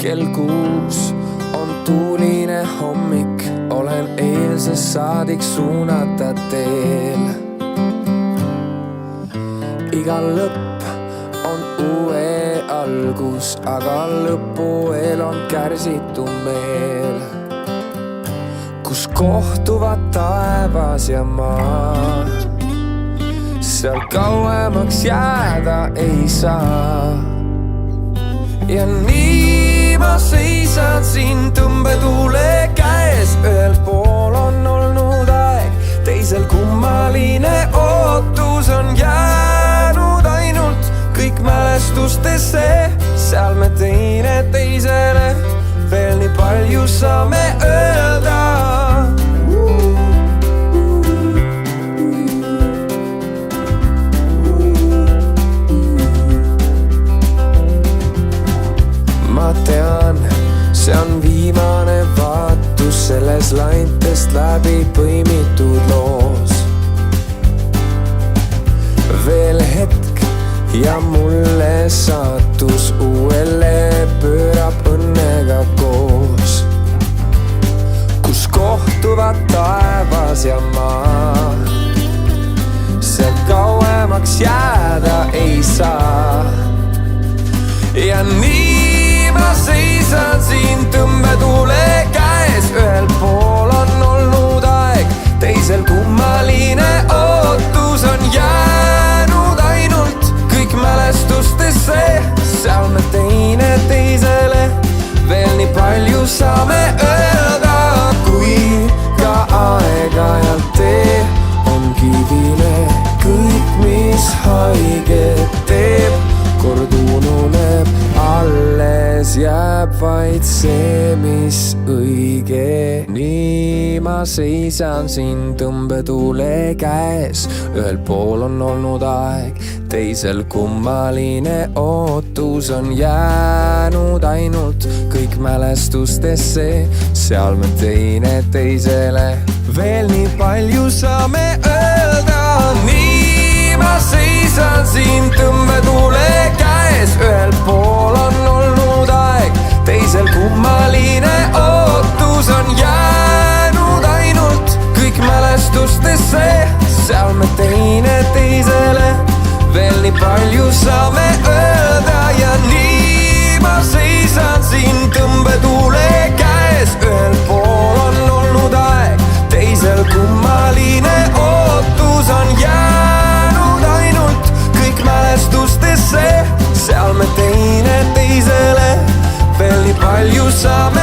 kell 6 on tuuline hommik, olen eilsest saadik suunata teel. Igal lõpp on uue algus, aga lõpueel on kärsitu meel, kus kohtuvad taevas ja maa. Seal kauemaks jääda ei saa. Ja nii ma seisan siin tõmbetuule käes. Ühel pool on olnud aeg, teisel kummaline ootus on jäänud ainult kõik mälestustesse. Seal me teine teisele veel nii palju saame öelda. Ma tean, see on viimane vaatus selles laintest läbi põimitud loos. Veel hetk ja mulle saatus uuele pöörab õnnega koos, kus kohtuvad taevas ja maa. Seal kauemaks jääda ei saa. Ja nii ma seisan siin tõmbetuule käes. Ühel pool on olnud aeg, teisel kummaline ootus on jäänud ainult kõik mälestustesse. Seal me teine teisele veel nii palju saame öelda. Kui ka aeg-ajalt tee on kivine, kõik mis haiget teeb kord ununeb, alles jääb vaid see, mis õige. Nii ma seisan siin tõmbetuule käes. Ühel pool on olnud aeg, teisel kummaline ootus on jäänud ainult kõik mälestustesse. Seal me teine teisele veel nii palju saame öelda. Nii ma seisan siin tõmbetuule käes. Ühel pool on olnud aeg, teisel kummaline ootus on jäänud ainult kõik mälestustesse. Seal me teine teisele veel nii palju saame öelda. Ja nii ma seisan siin tõmbetuule käes. Ühel pool on olnud aeg, teisel kummaline ootus on jäänud ainult kõik mälestustesse. Seal me teine teisele veel nii palju saame